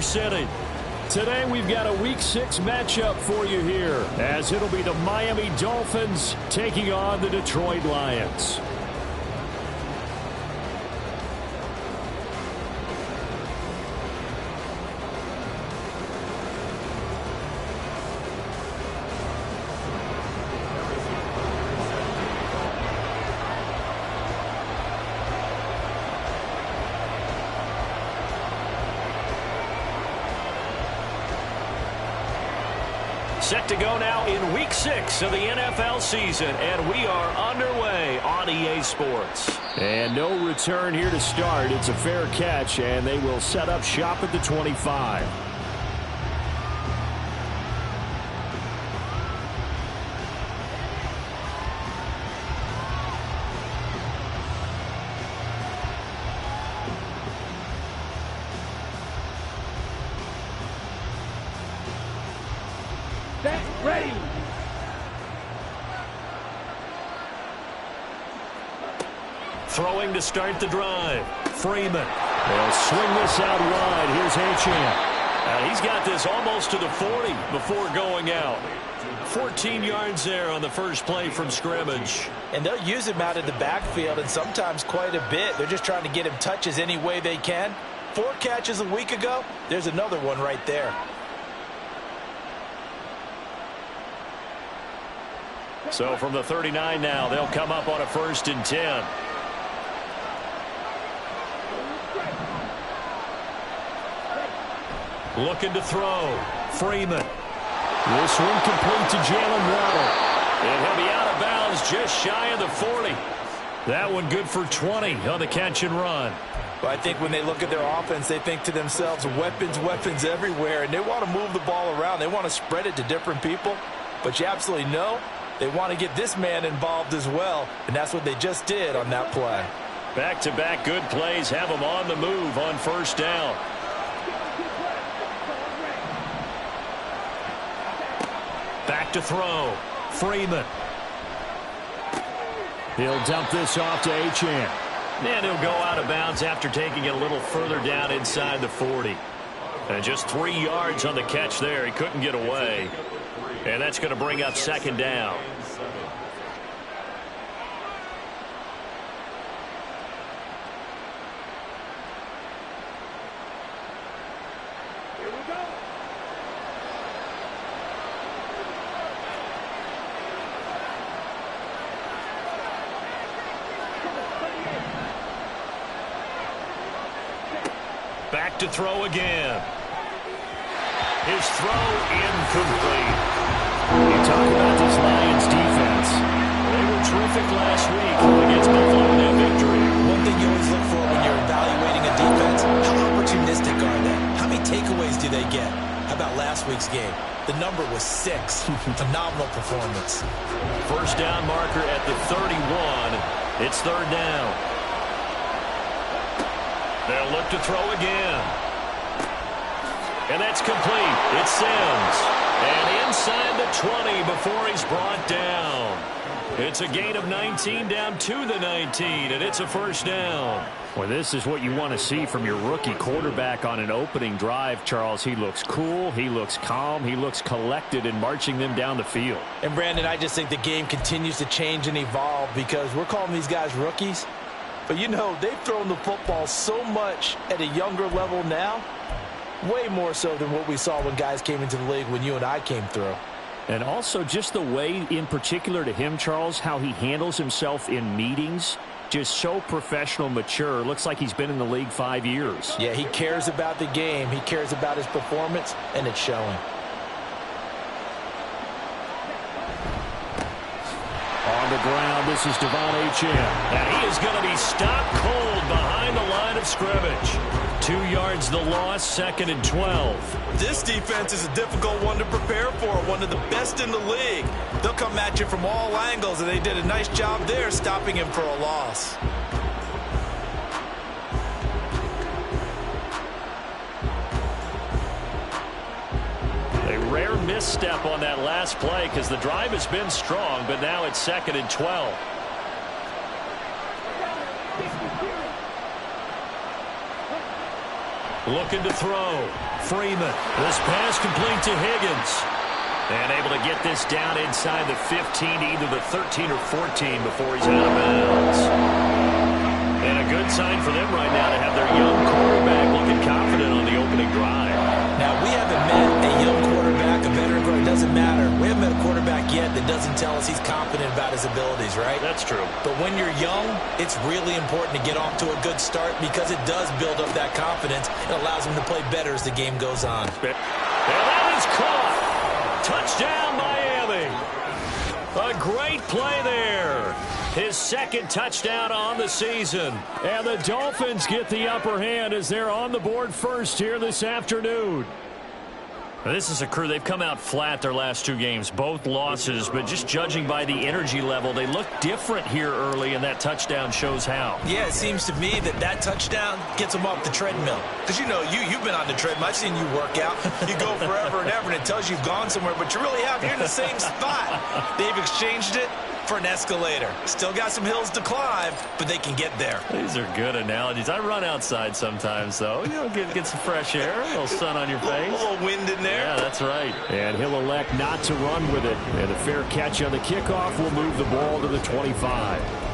first inning. Today we've got a Week 6 matchup for you here, as it'll be the Miami Dolphins taking on the Detroit Lions. Set to go now in Week 6 of the NFL season, and we are underway on EA Sports. And no return here to start. It's a fair catch, and they will set up shop at the 25. Ready. Throwing to start the drive. Freeman. They'll swing this out wide. Here's Achane. He's got this almost to the 40 before going out. 14 yards there on the first play from scrimmage. And they'll use him out in the backfield, and sometimes quite a bit. They're just trying to get him touches any way they can. 4 catches a week ago. There's another one right there. So from the 39 now, they'll come up on a 1st and 10. Looking to throw. Freeman. This one complete to Jalen Waddle. And he'll be out of bounds just shy of the 40. That one good for 20 on the catch and run. But I think when they look at their offense, they think to themselves, weapons, weapons everywhere. And they want to move the ball around. They want to spread it to different people. But you absolutely know they want to get this man involved as well. And that's what they just did on that play. Back-to-back good plays have them on the move on 1st down. Back to throw. Freeman. He'll dump this off to Achane. And he'll go out of bounds after taking it a little further down inside the 40. And just 3 yards on the catch there. He couldn't get away. And that's going to bring up 2nd down. Back to throw again. His throw incomplete. You talk about this Lions defense. They were terrific last week against Buffalo in that victory. One thing you always look for when you're evaluating a defense, how opportunistic are they? How many takeaways do they get? How about last week's game? The number was 6. Phenomenal performance. 1st down marker at the 31. It's 3rd down. They'll look to throw again. And that's complete. It's Sims. And inside the 20 before he's brought down. It's a gain of 19 down to the 19, and it's a 1st down. Well, this is what you want to see from your rookie quarterback on an opening drive, Charles. He looks cool. He looks calm. He looks collected in marching them down the field. And, Brandon, I just think the game continues to change and evolve because we're calling these guys rookies. But, you know, they've thrown the football so much at a younger level now, way more so than what we saw when guys came into the league when you and I came through. And also just the way, in particular to him, Charles, how he handles himself in meetings, just so professional, mature. Looks like he's been in the league 5 years. Yeah, he cares about the game. He cares about his performance, and it's showing. On the ground, this is Devon Achane. And he is going to be stopped cold behind the line of scrimmage. 2 yards the loss, 2nd and 12. This defense is a difficult one to prepare for, one of the best in the league. They'll come at you from all angles, and they did a nice job there stopping him for a loss. A rare misstep on that last play because the drive has been strong, but now it's 2nd and 12. Looking to throw. Freeman. This pass complete to Higgins. And able to get this down inside the 15, either the 13 or 14 before he's out of bounds. And a good sign for them right now to have their young quarterback looking confident on the opening drive. Now, we haven't met a young quarterback, a veteran quarterback. It doesn't matter. We haven't met a quarterback yet that doesn't tell us he's confident about his abilities, right? That's true. But when you're young, it's really important to get off to a good start because it does build up that confidence. It allows him to play better as the game goes on. And that is caught. Touchdown, Miami. A great play there. His second touchdown on the season. And the Dolphins get the upper hand as they're on the board first here this afternoon. This is a crew. They've come out flat their last two games, both losses, but just judging by the energy level, they look different here early, and that touchdown shows how. Yeah, it seems to me that touchdown gets them off the treadmill. Because, you've been on the treadmill. I've seen you work out. You go forever and ever, and it tells you you've gone somewhere, but you really have. You're in the same spot. They've exchanged it for an escalator. Still got some hills to climb, but they can get there. These are good analogies. I run outside sometimes, though. Get some fresh air, a little sun on your face. A little wind in there. Yeah, that's right. And he'll elect not to run with it. And a fair catch on the kickoff will move the ball to the 25.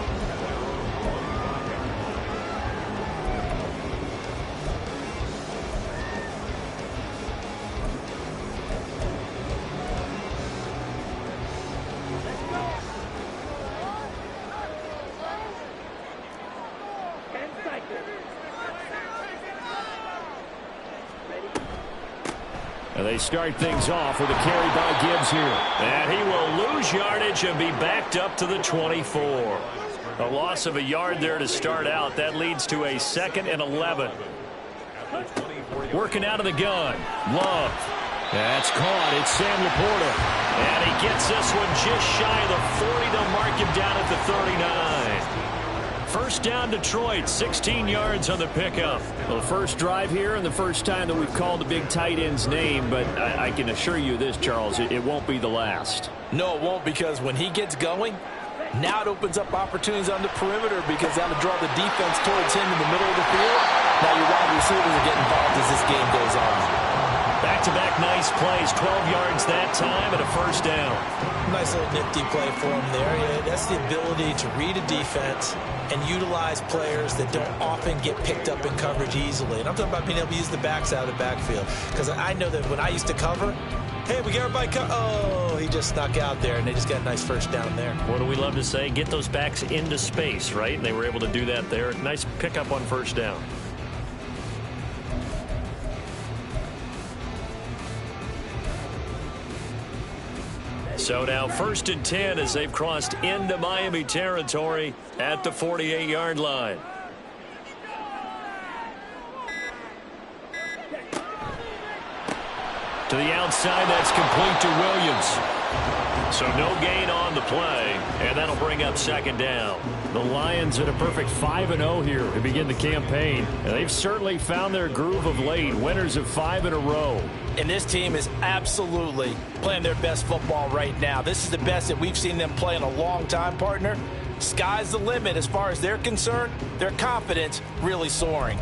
And they start things off with a carry by Gibbs here. And he will lose yardage and be backed up to the 24. A loss of a yard there to start out. That leads to a 2nd and 11. Working out of the gun. Love. That's caught. It's Sam Laporta. And he gets this one just shy of the 40. They'll mark him down at the 39. First down, Detroit, 16 yards on the pickup. Well, the first drive here and the first time that we've called the big tight end's name, but I can assure you this, Charles, it won't be the last. No, it won't, because when he gets going, now it opens up opportunities on the perimeter because that'll draw the defense towards him in the middle of the field. Now your wide receivers are getting involved as this game goes on. Back-to-back nice plays, 12 yards that time and a first down. Nice little nifty play for him there. Yeah, that's the ability to read a defense and utilize players that don't often get picked up in coverage easily. And I'm talking about being able to use the backs out of the backfield. Because I know that when I used to cover, hey, we got everybody oh, he just snuck out there, and they just got a nice first down there. What do we love to say? Get those backs into space, right? And they were able to do that there. Nice pickup on first down. So now 1st and 10 as they've crossed into Miami territory at the 48-yard line. To the outside, that's complete to Williams. So no gain on the play, and that'll bring up 2nd down. The Lions at a perfect 5-0 here to begin the campaign. And they've certainly found their groove of late, winners of 5 in a row. And this team is absolutely playing their best football right now. This is the best that we've seen them play in a long time, partner. Sky's the limit as far as they're concerned. Their confidence really soaring.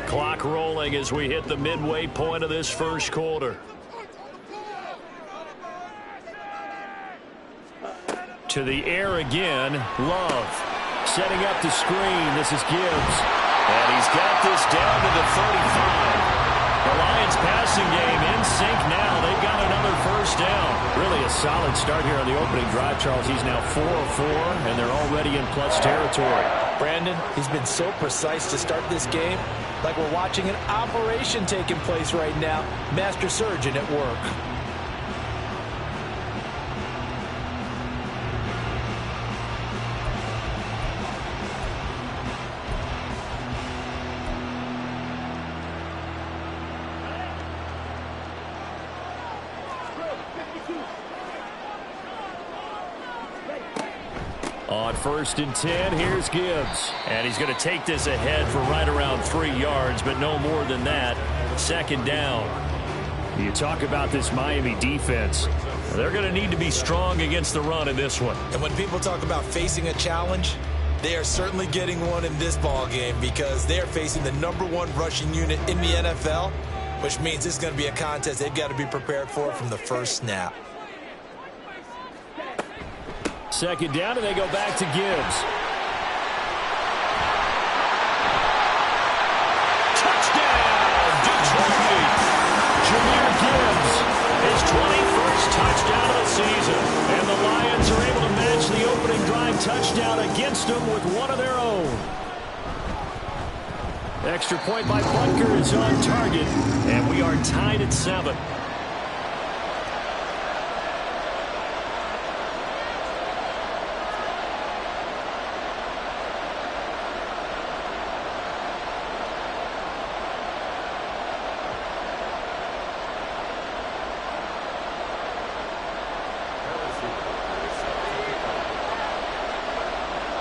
Clock rolling as we hit the midway point of this first quarter. To the air again, Love. Setting up the screen, this is Gibbs. And he's got this down to the 35. The Lions passing game in sync now. They've got another first down. Really a solid start here on the opening drive, Charles. He's now 4 of 4, and they're already in plus territory. Brandon, he's been so precise to start this game. Like we're watching an operation taking place right now. Master surgeon at work. On 1st and 10, here's Gibbs. And he's going to take this ahead for right around 3 yards, but no more than that. 2nd down. You talk about this Miami defense. They're going to need to be strong against the run in this one. And when people talk about facing a challenge, They are certainly getting one in this ball game because they are facing the #1 rushing unit in the NFL, which means this is going to be a contest they've got to be prepared for from the first snap. Second down, and they go back to Gibbs. Touchdown, Detroit! Jahmyr Gibbs, his 21st touchdown of the season. And the Lions are able to match the opening drive touchdown against them with one of their own. Extra point by Butker is on target, and we are tied at 7.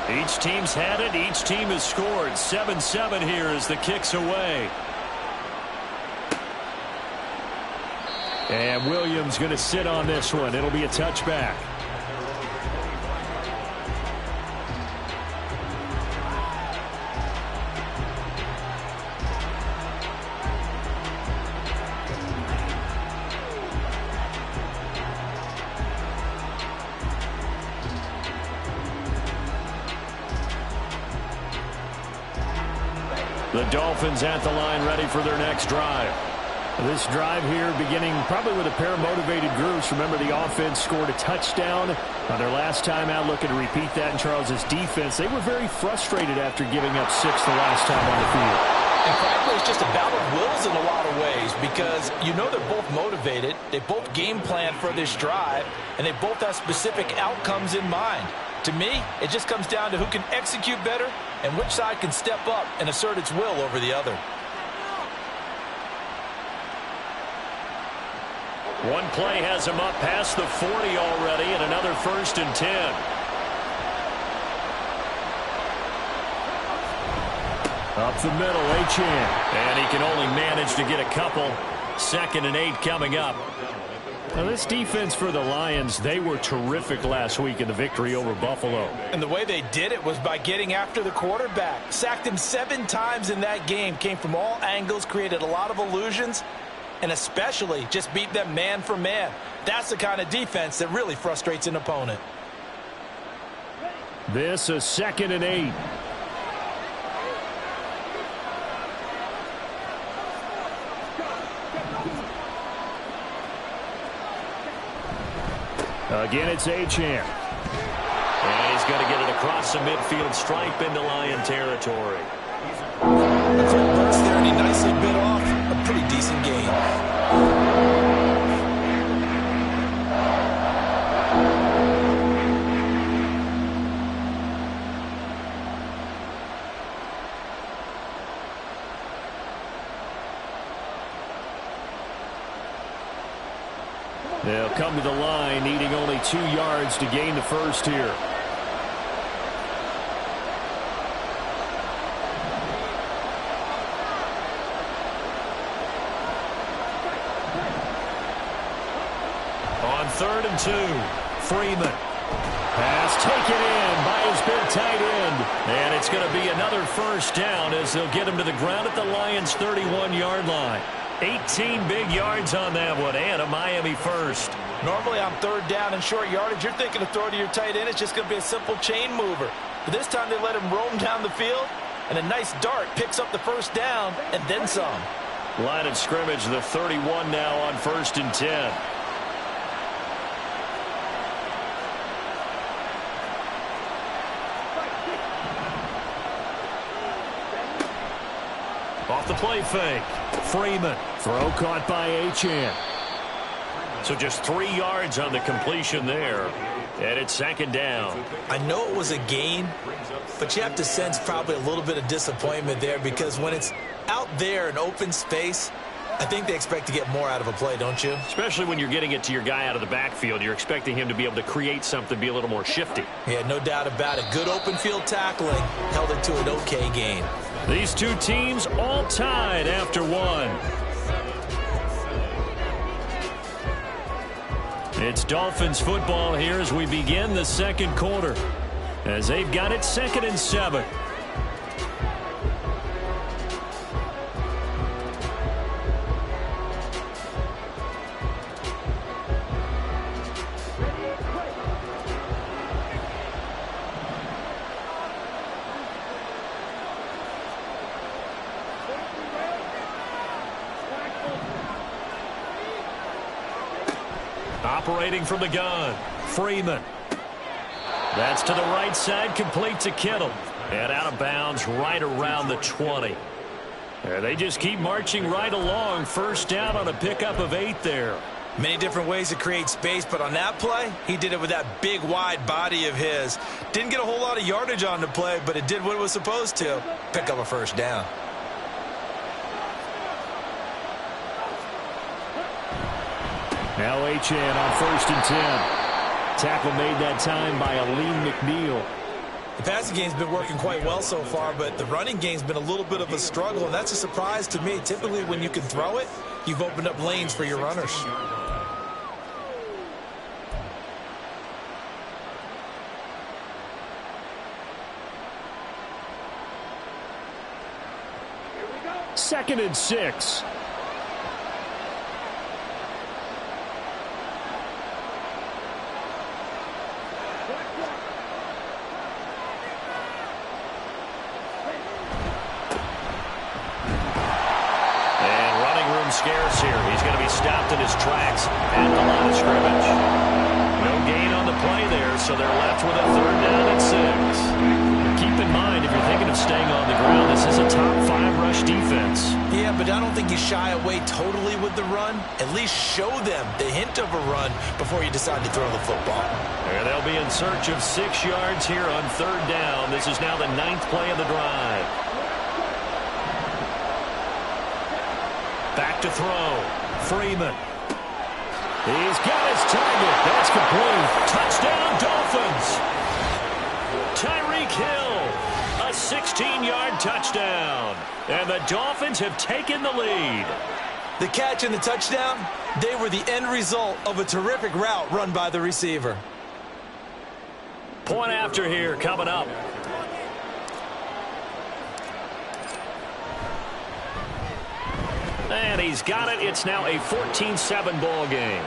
Each team's had it. Each team has scored. 7-7 here as the kick's away. And Williams going to sit on this one. It'll be a touchback. The Dolphins at the line ready for their next drive. This drive here beginning probably with a pair of motivated groups. Remember, the offense scored a touchdown on their last time out, looking to repeat that in Charles's defense. They were very frustrated after giving up 6 the last time on the field. And frankly, it's just a battle of wills in a lot of ways because you know they're both motivated. They both game plan for this drive, and they both have specific outcomes in mind. To me, it just comes down to who can execute better and which side can step up and assert its will over the other. One play has him up past the 40 already, and another 1st and 10. Up the middle, Achane. And he can only manage to get a couple. 2nd and 8 coming up. Now, this defense for the Lions, they were terrific last week in the victory over Buffalo. And the way they did it was by getting after the quarterback. Sacked him 7 times in that game. Came from all angles, created a lot of illusions, and especially just beat them man for man. That's the kind of defense that really frustrates an opponent. This is 2nd and 8. Again, it's Achane. And he's going to get it across the midfield stripe into Lion territory. A quick burst there, and he nicely bit off a pretty decent gain. They'll come to the line, needing only 2 yards to gain the first here. On 3rd and 2, Freeman. Pass taken in by his big tight end. And it's going to be another 1st down as they'll get him to the ground at the Lions' 31-yard line. 18 big yards on that one, and a Miami 1st. Normally on 3rd down and short yardage, you're thinking of throw to your tight end. It's just going to be a simple chain mover. But this time they let him roam down the field, and a nice dart picks up the 1st down and then some. Line of scrimmage, the 31 now on 1st and 10. Off the play fake. Freeman. Throw caught by Achane. So just 3 yards on the completion there. And it's 2nd down. I know it was a gain, but you have to sense probably a little bit of disappointment there because when it's out there in open space, I think they expect to get more out of a play, don't you? Especially when you're getting it to your guy out of the backfield. You're expecting him to be able to create something, be a little more shifty. Yeah, no doubt about it. Good open field tackling. Held it to an okay gain. These two teams all tied after one. It's Dolphins football here as we begin the 2nd quarter. as they've got it 2nd and 7. Operating from the gun, Freeman. That's to the right side, complete to Kittle. And out of bounds right around the 20. They just keep marching right along. First down on a pickup of 8 there. Many different ways to create space, but on that play, he did it with that big, wide body of his. Didn't get a whole lot of yardage on the play, but it did what it was supposed to. Pick up a first down. Now HN on 1st and 10. Tackle made that time by Aleem McNeil. The passing game's been working quite well so far, but the running game's been a little bit of a struggle, and that's a surprise to me. Typically, when you can throw it, you've opened up lanes for your runners. Second and 6. Scarce here. He's going to be stopped in his tracks at the line of scrimmage. No gain on the play there, so they're left with a 3rd down and 6. Keep in mind, if you're thinking of staying on the ground, this is a top 5 rush defense. Yeah, but I don't think you shy away totally with the run. At least show them the hint of a run before you decide to throw the football. And they'll be in search of 6 yards here on 3rd down. This is now the 9th play of the drive. Back to throw. Freeman. He's got his target. That's complete. Touchdown, Dolphins. Tyreek Hill. A 16-yard touchdown. And the Dolphins have taken the lead. The catch and the touchdown, they were the end result of a terrific route run by the receiver. Point after here coming up. And he's got it. It's now a 14-7 ball game.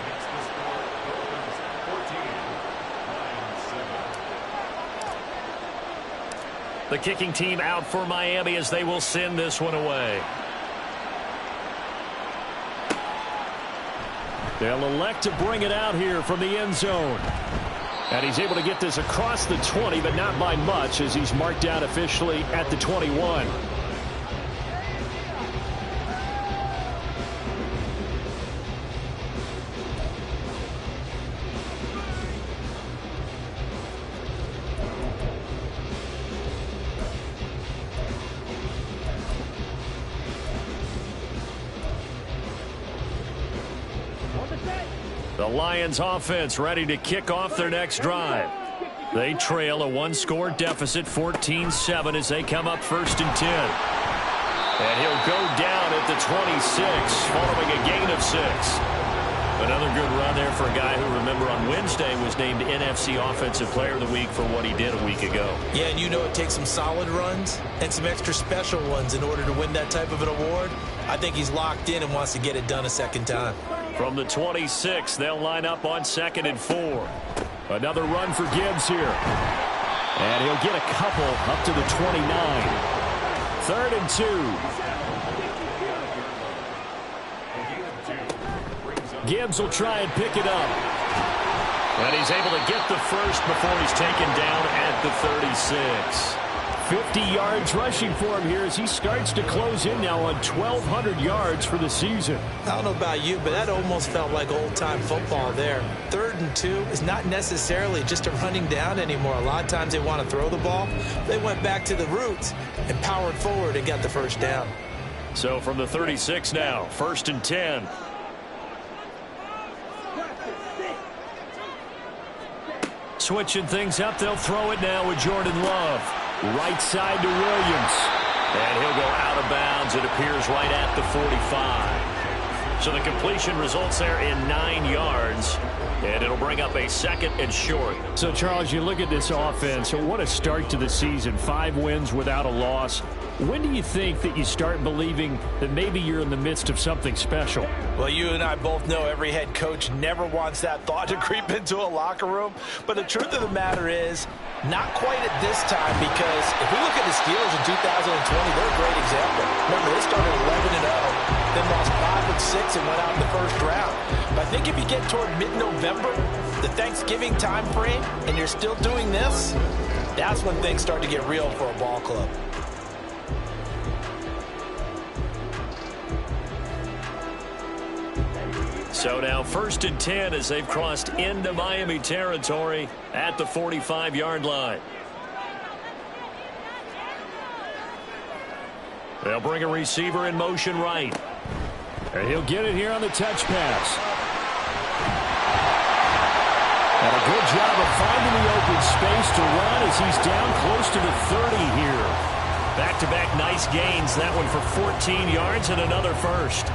The kicking team out for Miami as they will send this one away. They'll elect to bring it out here from the end zone. And he's able to get this across the 20, but not by much, as he's marked down officially at the 21. The Lions offense ready to kick off their next drive. They trail a 1-score deficit, 14-7, as they come up 1st and 10. And he'll go down at the 26 following a gain of 6. Another good run there for a guy who, remember, on Wednesday was named NFC Offensive Player of the Week for what he did a week ago. Yeah, and you know it takes some solid runs and some extra special ones in order to win that type of an award. I think he's locked in and wants to get it done a second time. From the 26, they'll line up on 2nd and 4. Another run for Gibbs here. And he'll get a couple up to the 29. 3rd and 2. Gibbs will try and pick it up. And he's able to get the first before he's taken down at the 36. 50 yards rushing for him here as he starts to close in now on 1,200 yards for the season. I don't know about you, but that almost felt like old-time football there. 3rd and 2 is not necessarily just a running down anymore. A lot of times they want to throw the ball. They went back to the roots and powered forward and got the first down. So from the 36 now, 1st and 10. Switching things up, they'll throw it now with Jordan Love. Right side to Williams. And he'll go out of bounds, it appears, right at the 45. So the completion results there in 9 yards. And it'll bring up a 2nd and short. So, Charles, you look at this offense. What a start to the season. 5 wins without a loss. When do you think that you start believing that maybe you're in the midst of something special? Well, you and I both know every head coach never wants that thought to creep into a locker room. But the truth of the matter is, not quite at this time, because if we look at the Steelers in 2020, they're a great example. Remember, they started 11-0, then lost 5-6 and went out in the first round. But I think if you get toward mid-November, the Thanksgiving time frame, and you're still doing this, that's when things start to get real for a ball club. So now 1st and 10 as they've crossed into Miami territory at the 45-yard line. They'll bring a receiver in motion right. And he'll get it here on the touch pass. And a good job of finding the open space to run as he's down close to the 30 here. Back-to-back nice gains. That one for 14 yards and another first.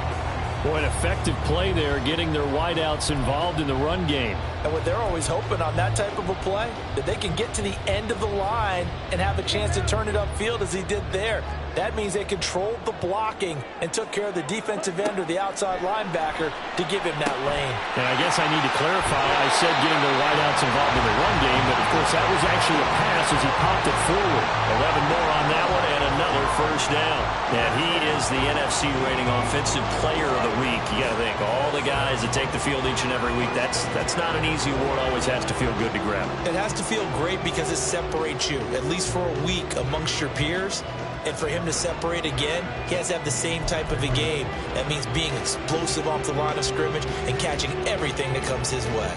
Boy, an effective play there, getting their wideouts involved in the run game. And what they're always hoping on that type of a play, that they can get to the end of the line and have a chance to turn it upfield as he did there. That means they controlled the blocking and took care of the defensive end or the outside linebacker to give him that lane. And I guess I need to clarify, I said getting their wideouts involved in the run game, but of course that was actually a pass as he popped it forward. 11 more on that one and another first down. And he is the NFC rating offensive player of the week. You got to think, all the guys that take the field each and every week, that's not an easy award. Always has to feel good to grab. It has to feel great because it separates you, at least for a week, amongst your peers. And for him to separate again, he has to have the same type of a game. That means being explosive off the line of scrimmage and catching everything that comes his way.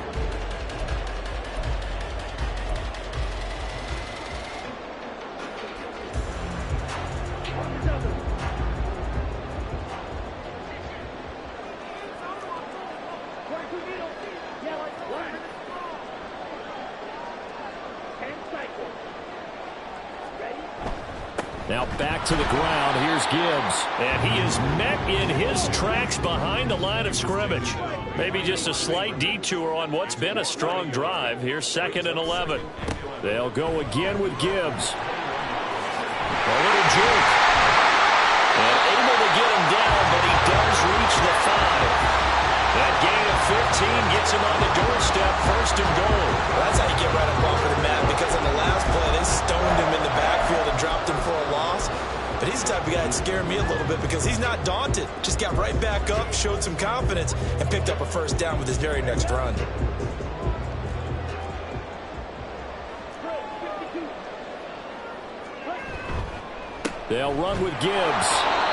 Now back to the ground. Here's Gibbs. And he is met in his tracks behind the line of scrimmage. Maybe just a slight detour on what's been a strong drive. Here's 2nd and 11. They'll go again with Gibbs. A little juke. And able to get him down, but he does reach the 5. That gain of 15 gets him on the doorstep, 1st and goal. Well, that's how you get right up off of the mat, because on the last play, they stoned him in the backfield and dropped him for a loss. But he's the type of guy that scared me a little bit because he's not daunted. Just got right back up, showed some confidence, and picked up a first down with his very next run. They'll run with Gibbs.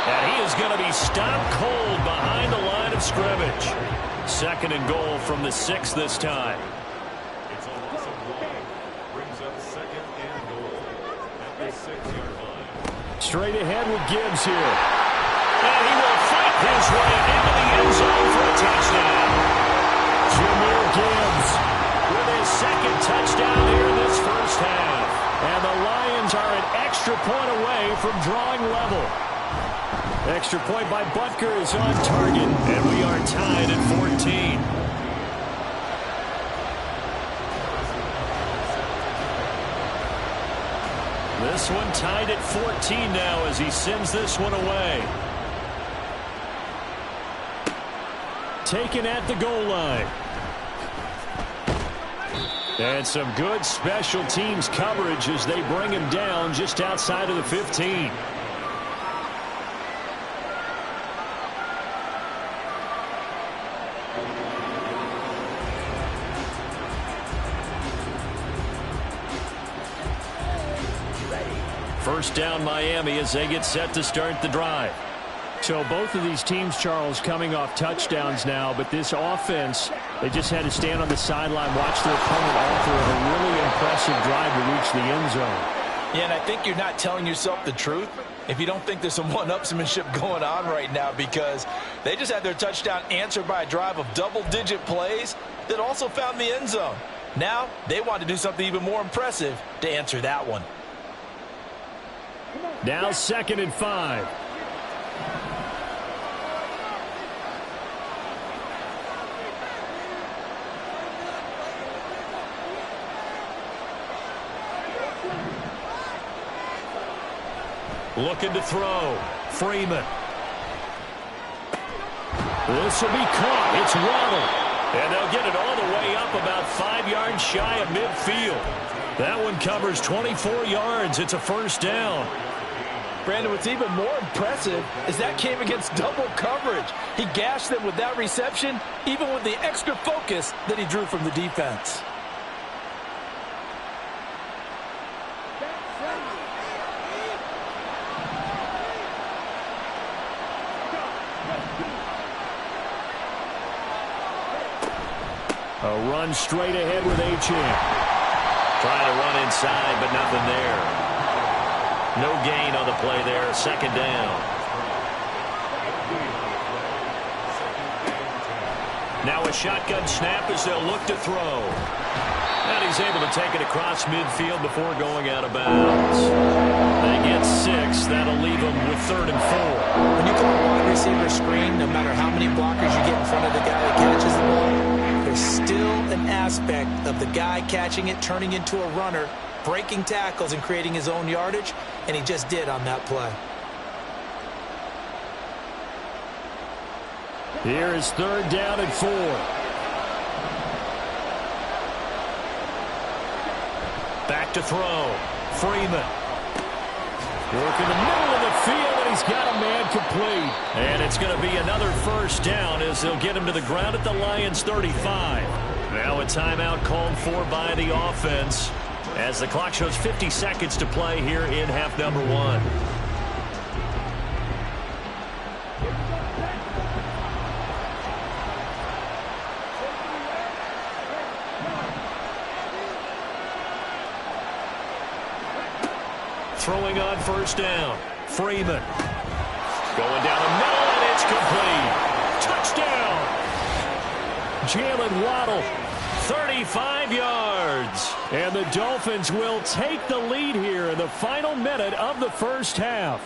And he is going to be stopped cold behind the line of scrimmage. 2nd and goal from the 6 this time. It's a loss of 1. Brings up 2nd and goal at the 6-yard line. Straight ahead with Gibbs here. And he will fight his way into the end zone for a touchdown. Jameer Gibbs With his 2nd touchdown here in this first half. And the Lions are an extra point away from drawing level. Extra point by Butker is on target. And we are tied at 14. This one tied at 14 now as he sends this one away. Taken at the goal line. And some good special teams coverage as they bring him down just outside of the 15. First down Miami as they get set to start the drive. So both of these teams, Charles, coming off touchdowns now, but this offense, they just had to stand on the sideline, watch their opponent offer a really impressive drive to reach the end zone. Yeah, and I think you're not telling yourself the truth if you don't think there's some one-upsmanship going on right now, because they just had their touchdown answered by a drive of double-digit plays that also found the end zone. Now they want to do something even more impressive to answer that one. Now 2nd and 5. Looking to throw. Freeman. This will be caught. It's Waddle. And they'll get it all the way up about 5 yards shy of midfield. That one covers 24 yards. It's a first down. Brandon, what's even more impressive is that came against double coverage. He gashed them with that reception, even with the extra focus that he drew from the defense. A run straight ahead with Achane. Trying to run inside, but nothing there. No gain on the play there. Second down. Now a shotgun snap as they'll look to throw. And he's able to take it across midfield before going out of bounds. They get 6. That'll leave them with 3rd and 4. When you call a wide receiver screen, no matter how many blockers you get in front of the guy that catches the ball, there's still an aspect of the guy catching it, turning into a runner, breaking tackles and creating his own yardage, and he just did on that play. Here is 3rd down and 4. Back to throw. Freeman. Work in the middle of the field, and he's got a man complete. And it's going to be another first down as they'll get him to the ground at the Lions' 35. Now a timeout called for by the offense as the clock shows 50 seconds to play here in half number 1. Throwing on first down. Freeman. Going down the middle, and it's complete. Touchdown. Jalen Waddle. 35 yards. And the Dolphins will take the lead here in the final minute of the first half.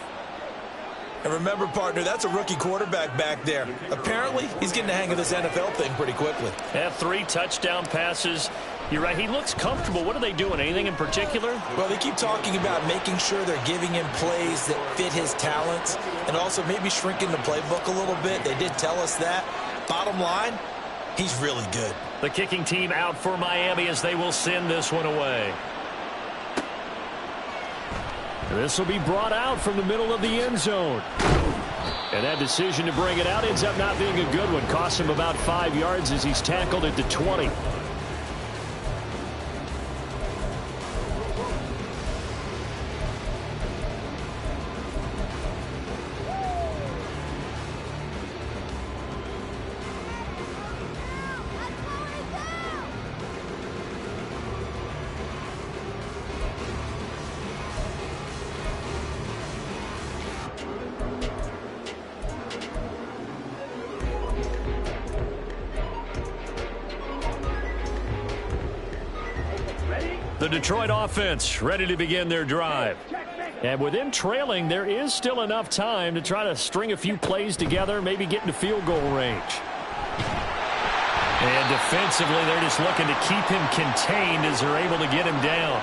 And remember, partner, that's a rookie quarterback back there. Apparently, he's getting the hang of this NFL thing pretty quickly. Have 3 touchdown passes. You're right, he looks comfortable. What are they doing? Anything in particular? Well, they keep talking about making sure they're giving him plays that fit his talents and also maybe shrinking the playbook a little bit. They did tell us that. Bottom line, he's really good. The kicking team out for Miami as they will send this one away. This will be brought out from the middle of the end zone. And that decision to bring it out ends up not being a good one. Costs him about 5 yards as he's tackled at the 20. The Detroit offense ready to begin their drive. And with them trailing, there is still enough time to try to string a few plays together, maybe get into field goal range. And defensively, they're just looking to keep him contained as they're able to get him down.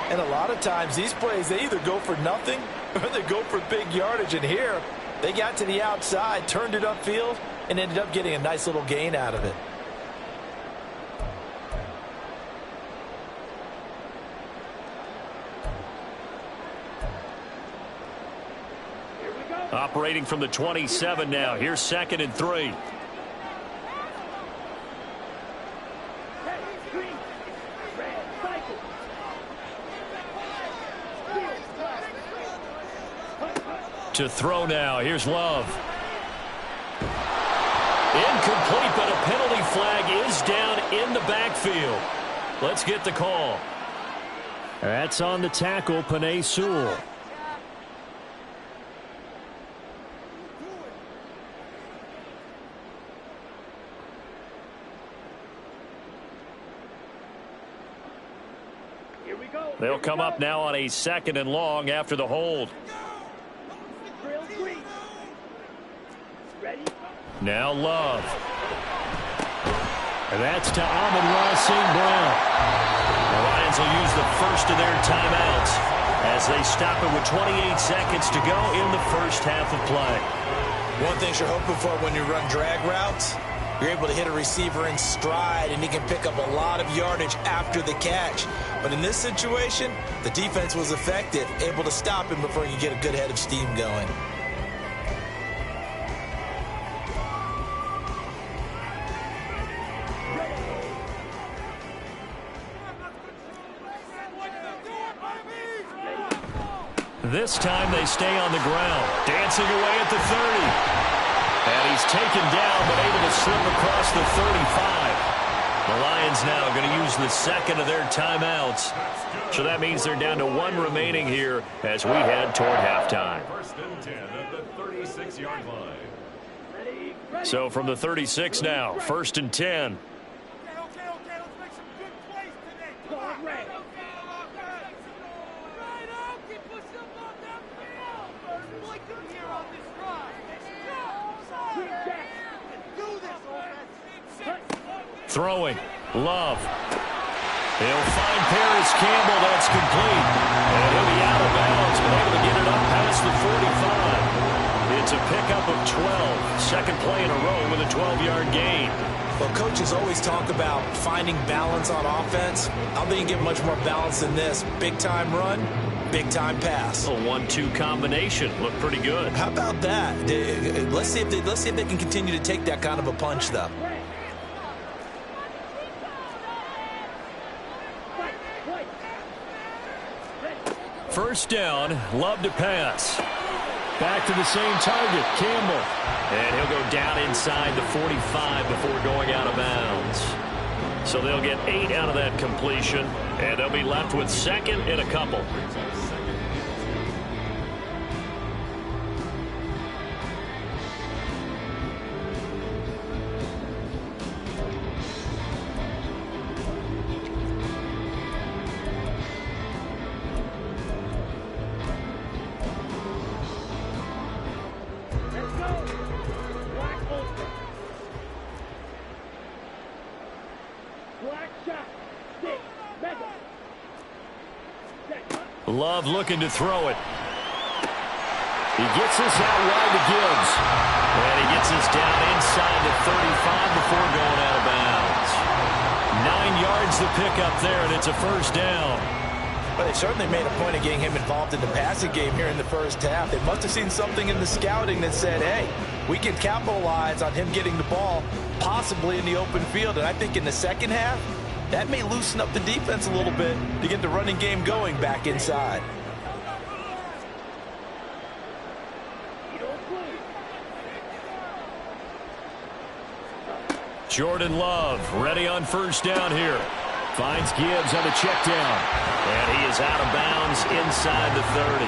And a lot of times, these plays, they either go for nothing or they go for big yardage. And here, they got to the outside, turned it upfield, and ended up getting a nice little gain out of it. Operating from the 27 now. Here's 2nd and 3. To throw now. Here's Love. Incomplete, but a penalty flag is down in the backfield. Let's get the call. That's on the tackle, Penei Sewell. They'll come up now on a 2nd and long after the hold. Now Love. And that's to Amon-Ra St. Brown. The Lions will use the first of their timeouts. as they stop it with 28 seconds to go in the first half of play. One thing you're hoping for when you run drag routes, you're able to hit a receiver in stride, and he can pick up a lot of yardage after the catch. But in this situation, the defense was effective, able to stop him before you get a good head of steam going. This time they stay on the ground, dancing away at the 30. And he's taken down, but able to slip across the 35. The Lions now going to use the second of their timeouts. So that means they're down to one remaining here as we head toward halftime. First and 10 at the 36-yard line. So from the 36 now, first and 10. Throwing. Love. He'll find Paris Campbell. That's complete. And he'll be out of bounds, but able to get it up past the 45. It's a pickup of 12. Second play in a row with a 12-yard gain. Well, coaches always talk about finding balance on offense. I don't think you get much more balance than this. Big-time run, big-time pass. A 1-2 combination. Looked pretty good. How about that? Let's see if they can continue to take that kind of a punch, though. First down, Love to pass. Back to the same target, Campbell. And he'll go down inside the 45 before going out of bounds. So they'll get 8 out of that completion, and they'll be left with second and a couple. Love looking to throw it. He gets this out wide to Gibbs. And he gets this down inside the 35 before going out of bounds. 9 yards the pickup there, and it's a first down. But they certainly made a point of getting him involved in the passing game here in the first half. They must have seen something in the scouting that said, hey, we can capitalize on him getting the ball, possibly in the open field. And I think in the second half, that may loosen up the defense a little bit to get the running game going back inside. Jordan Love ready on first down here. Finds Gibbs on the check down. And he is out of bounds inside the 30.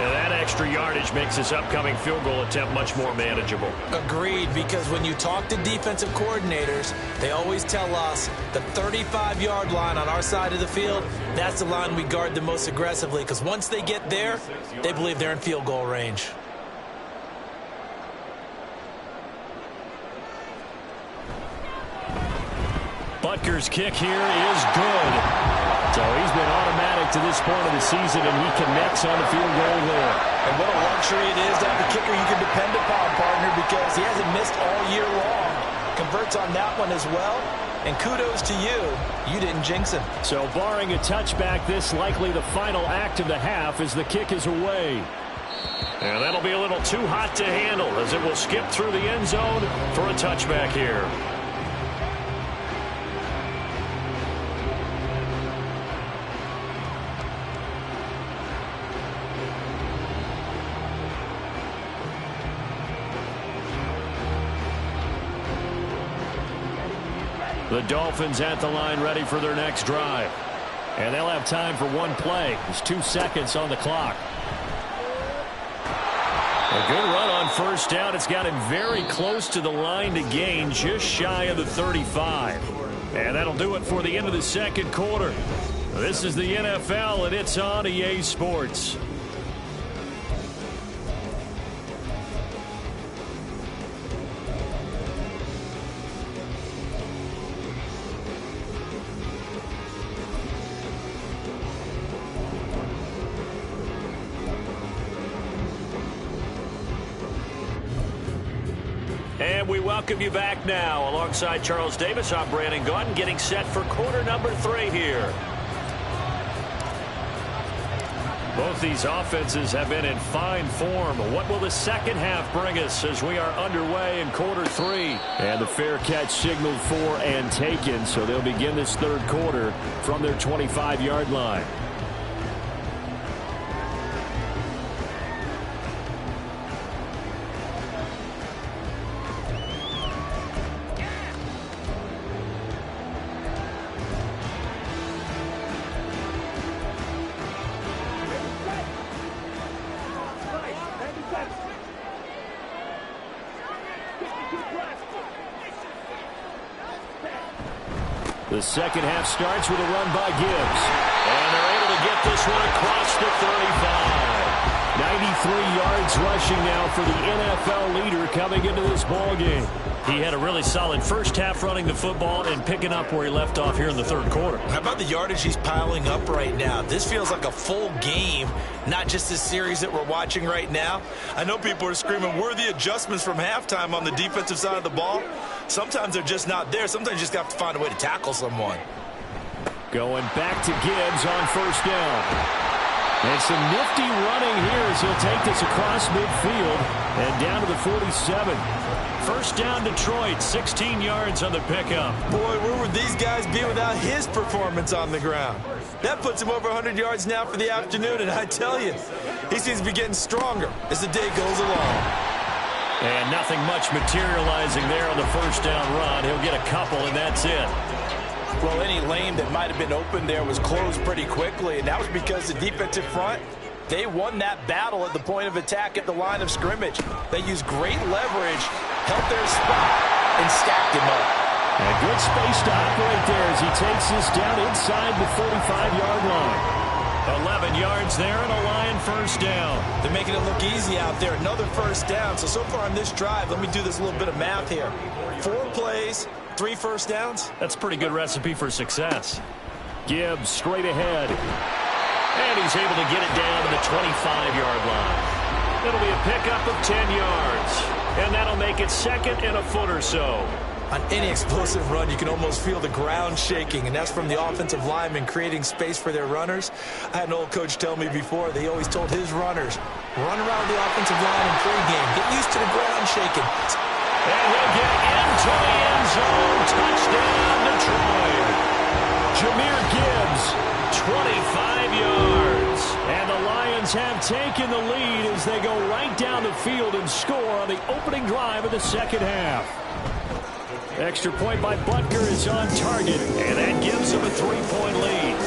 And that extra yardage makes this upcoming field goal attempt much more manageable. Agreed, because when you talk to defensive coordinators, they always tell us the 35-yard line on our side of the field, that's the line we guard the most aggressively, because once they get there, they believe they're in field goal range. Butker's kick here is good. So he's been automatic to this point of the season, and he connects on the field goal there. And what a luxury it is to have a kicker you can depend upon, partner, because he hasn't missed all year long. Converts on that one as well. And kudos to you. You didn't jinx him. So barring a touchback, this likely the final act of the half as the kick is away. And that'll be a little too hot to handle as it will skip through the end zone for a touchback here. The Dolphins at the line ready for their next drive. And they'll have time for one play. There's 2 seconds on the clock. A good run on first down. It's got him very close to the line to gain, just shy of the 35. And that'll do it for the end of the second quarter. This is the NFL, and it's on EA Sports. welcome you back now. Alongside Charles Davis, I'm Brandon Gaudin, getting set for quarter number 3 here. Both these offenses have been in fine form. What will the second half bring us as we are underway in quarter 3? And the fair catch signaled for and taken, so they'll begin this third quarter from their 25-yard line. The second half starts with a run by Gibbs. And they're able to get this one across the 35. 93 yards rushing now for the NFL leader coming into this ballgame. He had a really solid first half running the football and picking up where he left off here in the third quarter. How about the yardage he's piling up right now? This feels like a full game, not just this series that we're watching right now. I know people are screaming, where are the adjustments from halftime on the defensive side of the ball? Sometimes they're just not there. Sometimes you just have to find a way to tackle someone. Going back to Gibbs on first down. And some nifty running here as he'll take this across midfield and down to the 47. First down Detroit, 16 yards on the pickup. Boy, where would these guys be without his performance on the ground? That puts him over 100 yards now for the afternoon, and I tell you, he seems to be getting stronger as the day goes along. And nothing much materializing there on the first down run. He'll get a couple, and that's it. Well, any lane that might have been open there was closed pretty quickly, and that was because the defensive front, they won that battle at the point of attack at the line of scrimmage. They used great leverage, held their spot, and stacked him up. A good space to operate there as he takes this down inside the 45-yard line. 11 yards there and a Lion first down. They're making it look easy out there. Another first down. So far on this drive, let me do this little bit of math here. 4 plays, 3 first downs. That's a pretty good recipe for success. Gibbs straight ahead. And he's able to get it down to the 25-yard line. It'll be a pickup of 10 yards. And that'll make it second and a foot or so. On any explosive run, you can almost feel the ground shaking, and that's from the offensive linemen creating space for their runners. I had an old coach tell me before, they always told his runners, run around the offensive line in pregame. Get used to the ground shaking. And he'll get into the end zone. Touchdown, Detroit. Jahmyr Gibbs, 25 yards. And the Lions have taken the lead as they go right down the field and score on the opening drive of the second half. Extra point by Butker is on target, and that gives him a 3-point lead.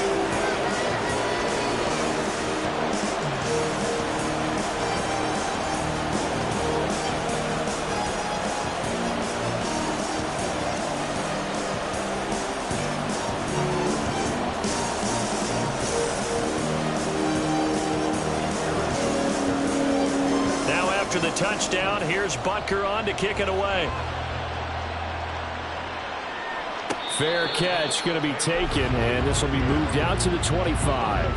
Now after the touchdown, here's Butker on to kick it away. Fair catch going to be taken, and this will be moved out to the 25.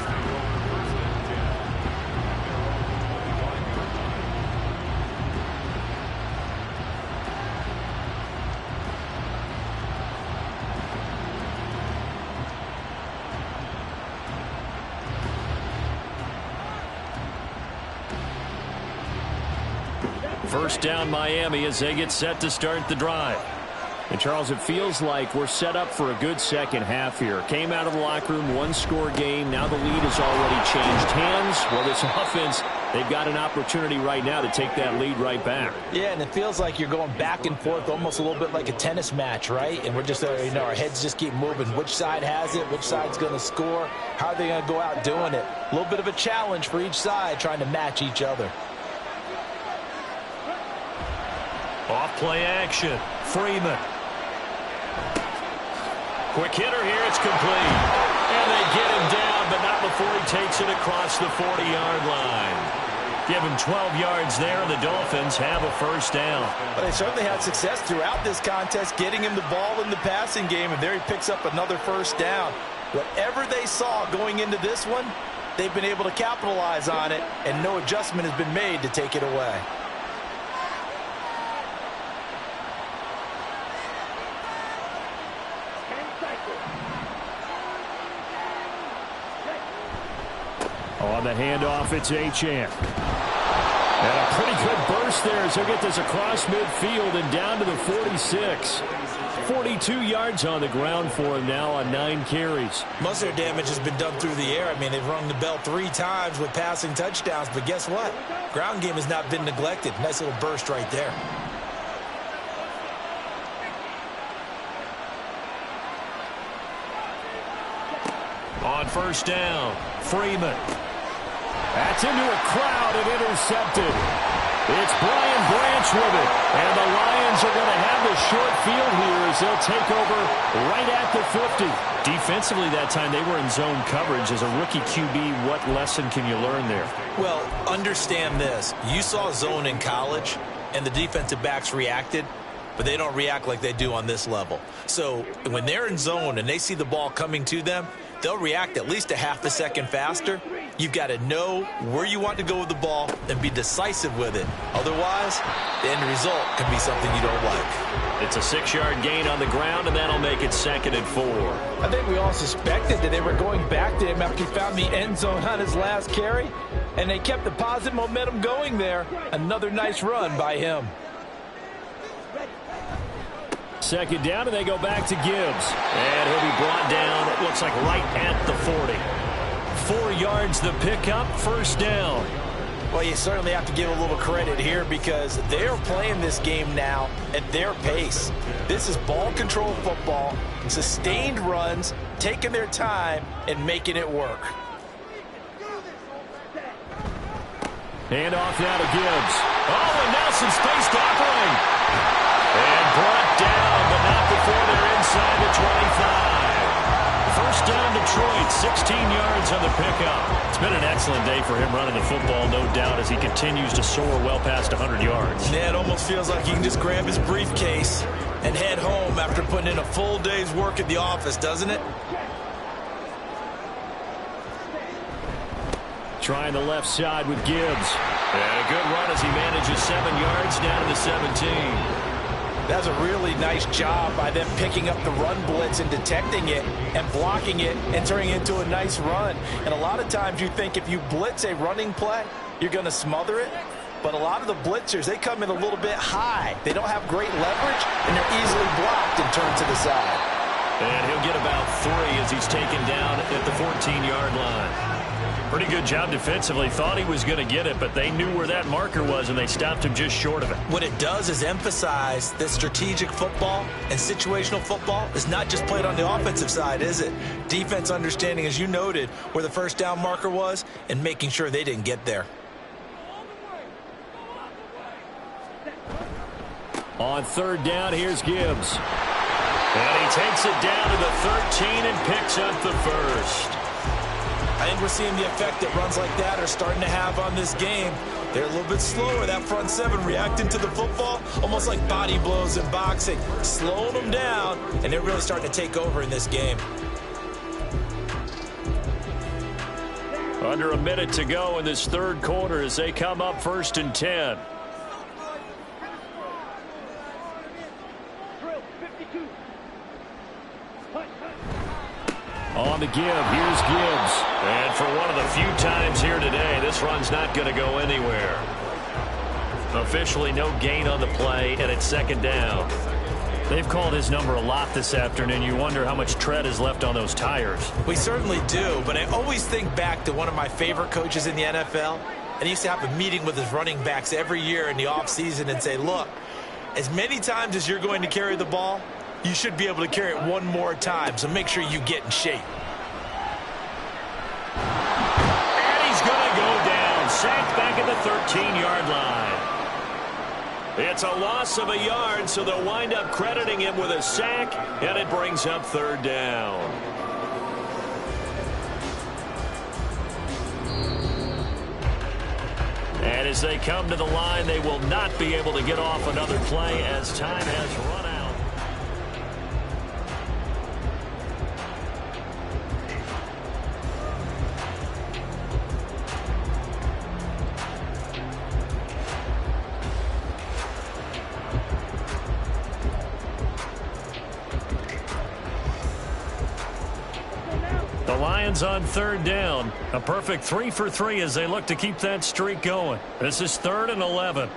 First down Miami as they get set to start the drive. And, Charles, it feels like we're set up for a good second half here. Came out of the locker room, one-score game. Now the lead has already changed hands. Well, this offense, they've got an opportunity right now to take that lead right back. Yeah, and it feels like you're going back and forth almost a little bit like a tennis match, right? And we're just, our heads just keep moving. Which side has it? Which side's going to score? How are they going to go out doing it? A little bit of a challenge for each side trying to match each other. Off play action. Freeman. Quick hitter here. It's complete. And they get him down, but not before he takes it across the 40-yard line. Give him 12 yards there, and the Dolphins have a first down. Well, they certainly had success throughout this contest, getting him the ball in the passing game, and there he picks up another first down. Whatever they saw going into this one, they've been able to capitalize on it, and no adjustment has been made to take it away. On the handoff, it's Achane. And a pretty good burst there as he'll get this across midfield and down to the 46. 42 yards on the ground for him now on 9 carries. Most of their damage has been done through the air. I mean, they've rung the bell 3 times with passing touchdowns, but guess what? Ground game has not been neglected. Nice little burst right there. On first down, Freeman. That's into a crowd and intercepted. It's Brian Branch with it. And the Lions are going to have the short field here as they'll take over right at the 50. Defensively that time, they were in zone coverage. As a rookie QB, what lesson can you learn there? Well, understand this. You saw zone in college, and the defensive backs reacted, but they don't react like they do on this level. So when they're in zone and they see the ball coming to them, they'll react at least a half a second faster. You've got to know where you want to go with the ball and be decisive with it. Otherwise, the end result can be something you don't like. It's a 6-yard gain on the ground, and that'll make it 2nd and 4. I think we all suspected that they were going back to him after he found the end zone on his last carry, and they kept the positive momentum going there. Another nice run by him. 2nd down, and they go back to Gibbs. And he'll be brought down, it looks like right at the 40. 4 yards the pickup, 1st down. Well, you certainly have to give a little credit here because they're playing this game now at their pace. This is ball control football, sustained runs, taking their time, and making it work. Handoff now to Gibbs. Oh, and now some space to operate. And brought down, but not before they're inside the 25. 1st down Detroit, 16 yards on the pickup. It's been an excellent day for him running the football, no doubt, as he continues to soar well past 100 yards. Yeah, it almost feels like he can just grab his briefcase and head home after putting in a full day's work at the office, doesn't it? Trying the left side with Gibbs. And a good run as he manages 7 yards down to the 17. That's a really nice job by them picking up the run blitz and detecting it and blocking it and turning it into a nice run. And a lot of times you think if you blitz a running play, you're going to smother it. But a lot of the blitzers, they come in a little bit high. They don't have great leverage, and they're easily blocked and turned to the side. And he'll get about 3 as he's taken down at the 14-yard line. Pretty good job defensively. Thought he was going to get it, but they knew where that marker was, and they stopped him just short of it. What it does is emphasize that strategic football and situational football is not just played on the offensive side, is it? Defense understanding, as you noted, where the 1st down marker was and making sure they didn't get there. On 3rd down, here's Gibbs. And he takes it down to the 13 and picks up the 1st. I think we're seeing the effect that runs like that are starting to have on this game. They're a little bit slower, that front 7 reacting to the football, almost like body blows in boxing, slowing them down, and they're really starting to take over in this game. Under a minute to go in this 3rd quarter as they come up 1st and 10. On the give, here's Gibbs. And for one of the few times here today, this run's not going to go anywhere. Officially no gain on the play, and it's 2nd down. They've called his number a lot this afternoon. You wonder how much tread is left on those tires. We certainly do, but I always think back to one of my favorite coaches in the NFL, and he used to have a meeting with his running backs every year in the offseason and say, look, as many times as you're going to carry the ball, you should be able to carry it one more time, so make sure you get in shape. And he's going to go down, sacked back at the 13-yard line. It's a loss of a yard, so they'll wind up crediting him with a sack, and it brings up 3rd down. And as they come to the line, they will not be able to get off another play as time has run out. The Lions on third down. A perfect 3 for 3 as they look to keep that streak going. This is 3rd and 11.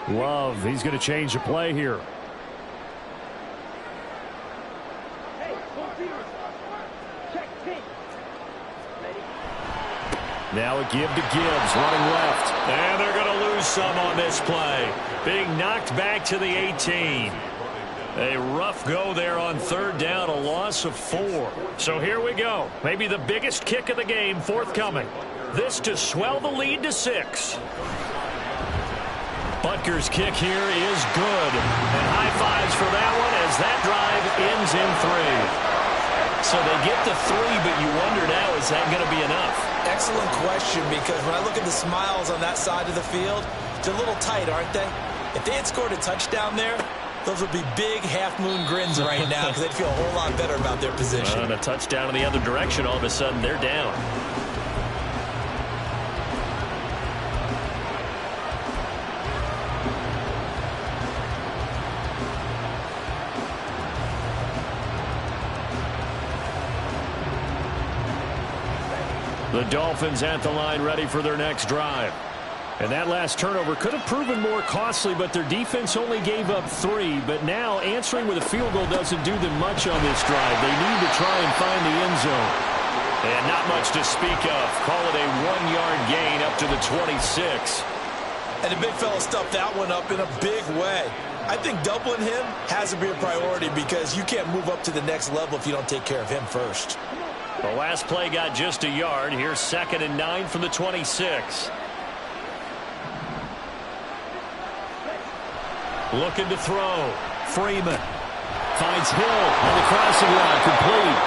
Love, he's going to change the play here. Now a give to Gibbs, running left. And they're going to lose some on this play. Being knocked back to the 18. A rough go there on third down, a loss of 4. So here we go. Maybe the biggest kick of the game forthcoming. This to swell the lead to 6. Butker's kick here is good. And high fives for that one as that drive ends in 3. So they get the 3, but you wonder now, is that going to be enough? Excellent question, because when I look at the smiles on that side of the field, they're a little tight, aren't they? If they had scored a touchdown there, those would be big half-moon grins right now because they'd feel a whole lot better about their position. And a touchdown in the other direction, all of a sudden they're down. The Dolphins at the line ready for their next drive. And that last turnover could have proven more costly, but their defense only gave up 3. But now answering with a field goal doesn't do them much on this drive. They need to try and find the end zone. And not much to speak of. Call it a 1-yard gain up to the 26. And the big fella stuffed that one up in a big way. I think doubling him has to be a priority because you can't move up to the next level if you don't take care of him first. The last play got just a yard. Here's 2nd and 9 from the 26. Looking to throw. Freeman finds Hill on the crossing route, complete.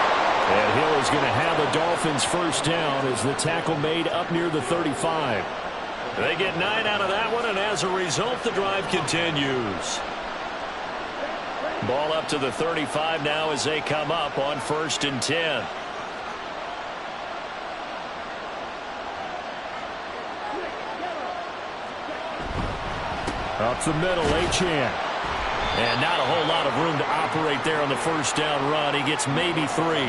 And Hill is going to have a Dolphins first down as the tackle made up near the 35. They get 9 out of that one, and as a result, the drive continues. Ball up to the 35 now as they come up on 1st and 10. Up the middle, Achane. And not a whole lot of room to operate there on the first down run. He gets maybe 3.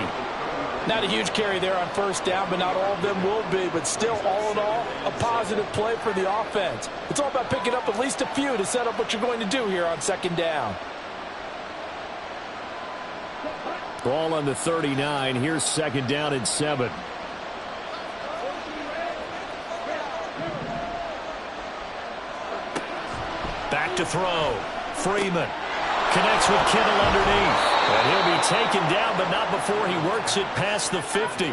Not a huge carry there on first down, but not all of them will be. But still, all in all, a positive play for the offense. It's all about picking up at least a few to set up what you're going to do here on 2nd down. Ball on the 39. Here's 2nd down and 7. Back to throw. Freeman connects with Kittle underneath. And he'll be taken down, but not before he works it past the 50.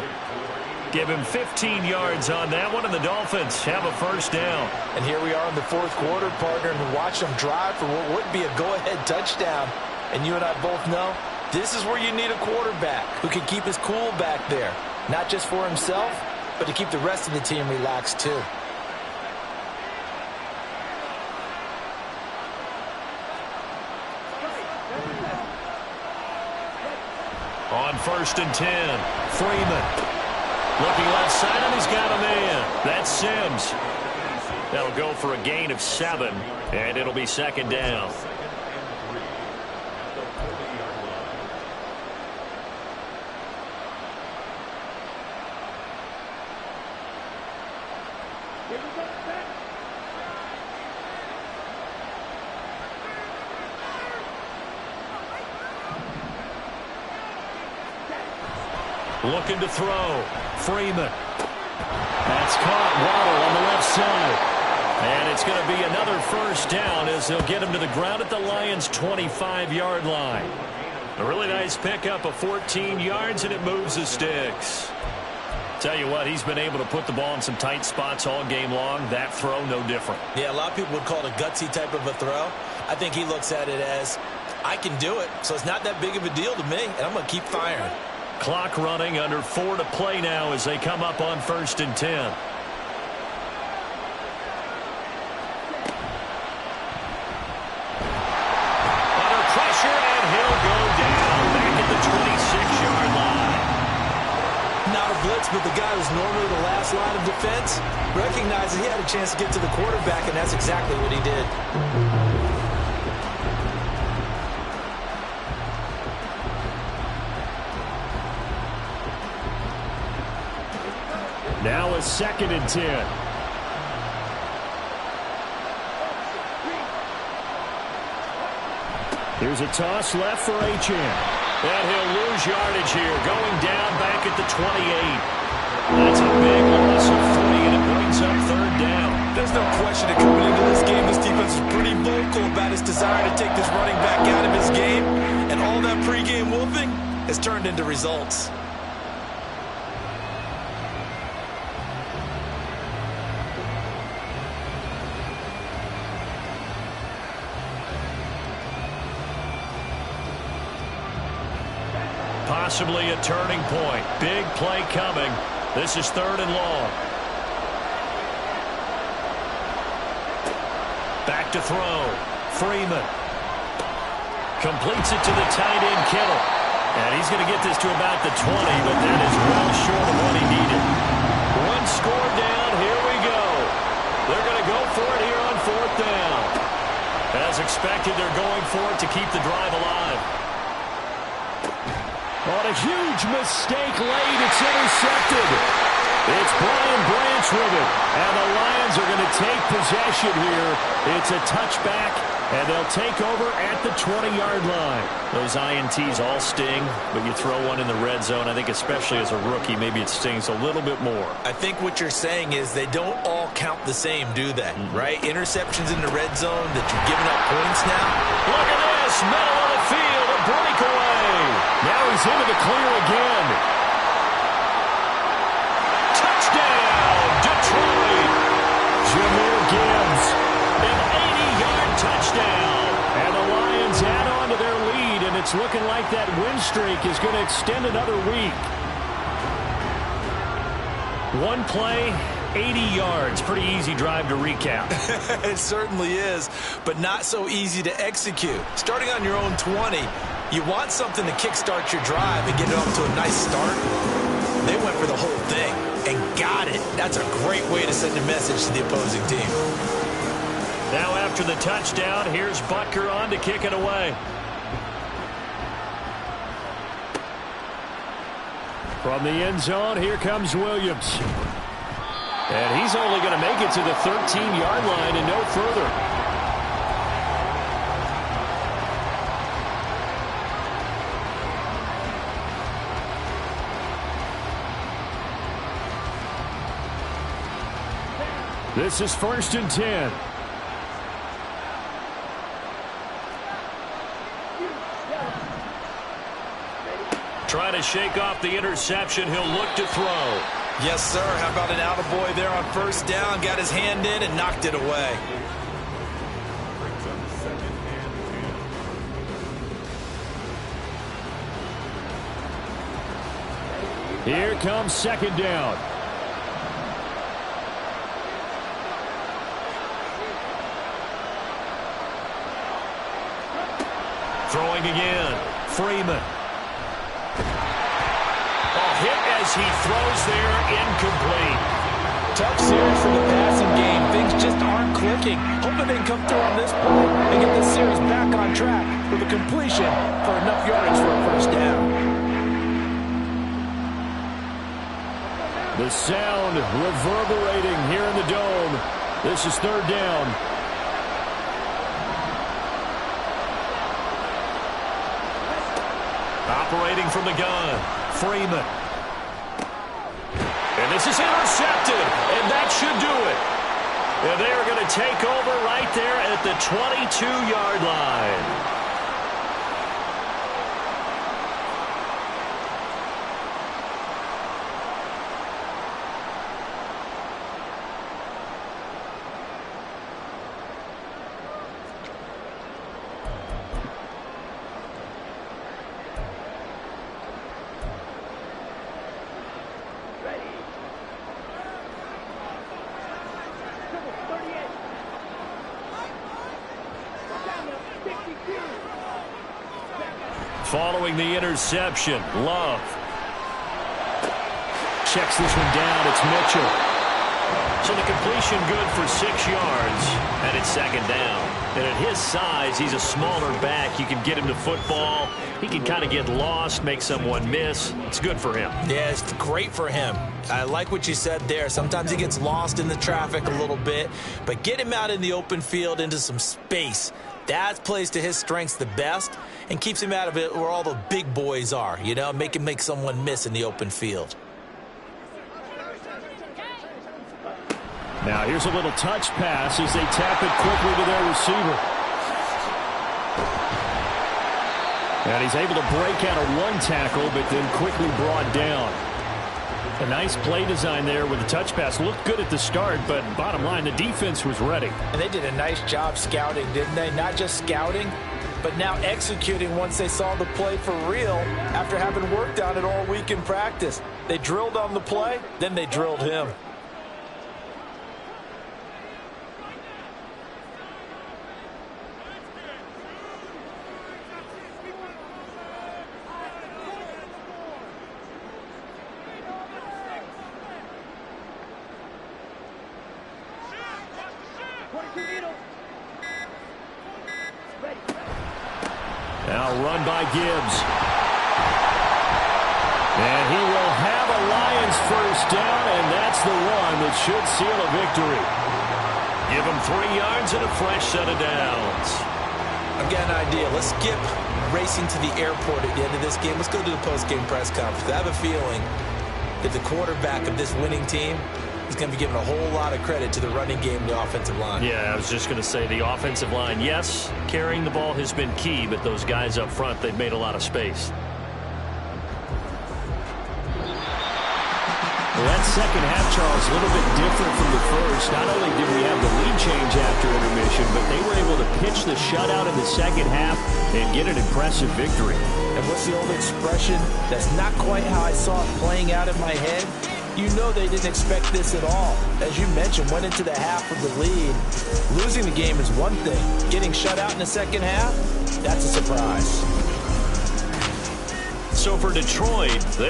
Give him 15 yards on that one, and the Dolphins have a first down. And here we are in the 4th quarter, partner, and watch them drive for what would be a go-ahead touchdown. And you and I both know this is where you need a quarterback who can keep his cool back there. Not just for himself, but to keep the rest of the team relaxed too. On 1st and 10, Freeman looking left side, and he's got a man. That's Sims. That'll go for a gain of 7, and it'll be 2nd down. Looking to throw. Freeman. That's caught. Waddle on the left side. And it's going to be another first down as they'll get him to the ground at the Lions' 25-yard line. A really nice pickup of 14 yards, and it moves the sticks. Tell you what, he's been able to put the ball in some tight spots all game long. That throw, no different. Yeah, a lot of people would call it a gutsy type of a throw. I think he looks at it as, I can do it, so it's not that big of a deal to me, and I'm going to keep firing. Clock running, under 4 to play now as they come up on 1st and 10. Under pressure, and he'll go down back at the 26-yard line. Not a blitz, but the guy who's normally the last line of defense recognizes he had a chance to get to the quarterback, and that's exactly what he did. 2nd and 10. Here's a toss left for Achane. And he'll lose yardage here, going down back at the 28. That's a big loss of 3, and it brings up 3rd down. There's no question that coming into this game, this defense is pretty vocal about its desire to take this running back out of his game. And all that pregame whooping has turned into results. Possibly a turning point. Big play coming. This is 3rd and long. Back to throw. Freeman. Completes it to the tight end, Kittle. And he's going to get this to about the 20, but that is well short of what he needed. 1 score down. Here we go. They're going to go for it here on 4th down. As expected, they're going for it to keep the drive alive. On a huge mistake late, it's intercepted. It's Brian Branch with it, and the Lions are going to take possession here. It's a touchback, and they'll take over at the 20-yard line. Those INTs all sting, but you throw one in the red zone, I think especially as a rookie, maybe it stings a little bit more. I think what you're saying is they don't all count the same, do they? Right? Interceptions in the red zone that you're giving up points now. Look at this, middle of the field, a breakaway. Now he's into the clear again. Touchdown, Detroit. Jahmyr Gibbs. An 80-yard touchdown. And the Lions add on to their lead, and it's looking like that win streak is going to extend another week. 1 play, 80 yards. Pretty easy drive to recap. It certainly is, but not so easy to execute. Starting on your own 20, you want something to kickstart your drive and get it off to a nice start. They went for the whole thing and got it. That's a great way to send a message to the opposing team. Now after the touchdown, here's Butker on to kick it away. From the end zone, here comes Williams. And he's only going to make it to the 13-yard line and no further. This is 1st and 10. Trying to shake off the interception. He'll look to throw. Yes, sir. How about an attaboy there on 1st down? Got his hand in and knocked it away. Brings up 2nd and 10. Here comes 2nd down. Throwing again. Freeman. Hit as he throws there, incomplete. Tough series for the passing game. Things just aren't clicking. Hoping they can come through on this play and get this series back on track with a completion for enough yardage for a 1st down. The sound reverberating here in the dome. This is 3rd down. Operating from the gun. Freeman. And this is intercepted, and that should do it. And they are going to take over right there at the 22-yard line. Following the interception, Love. Checks this one down. It's Mitchell. So the completion good for 6 yards, and it's second down. And at his size, he's a smaller back. You can get him to football. He can kind of get lost, make someone miss. It's good for him. Yeah, it's great for him. I like what you said there. Sometimes he gets lost in the traffic a little bit, but get him out in the open field into some space. That plays to his strengths the best and keeps him out of it where all the big boys are, you know, make him make someone miss in the open field. Now here's a little touch pass as they tap it quickly to their receiver. And he's able to break out of one tackle, but then quickly brought down. A nice play design there with the touch pass. Looked good at the start, but bottom line, the defense was ready. And they did a nice job scouting, didn't they? Not just scouting, but now executing once they saw the play for real after having worked on it all week in practice. They drilled on the play, then they drilled him. Now run by Gibbs. And he will have a Lions first down, and that's the one that should seal a victory. Give him 3 yards and a fresh set of downs. I've got an idea. Let's skip racing to the airport at the end of this game. Let's go to the post-game press conference. I have a feeling that the quarterback of this winning team is going to be given a whole lot of credit to the running game and the offensive line. Yeah, I was just going to say the offensive line, yes, carrying the ball has been key, but those guys up front, they've made a lot of space. Well, that second half, Charles, a little bit different from the first. Not only did we have the lead change after intermission, but they were able to pitch the shutout in the second half and get an impressive victory. And what's the old expression? That's not quite how I saw it playing out in my head. You know they didn't expect this at all. As you mentioned, went into the half with the lead. Losing the game is one thing. Getting shut out in the second half, that's a surprise. So for Detroit, they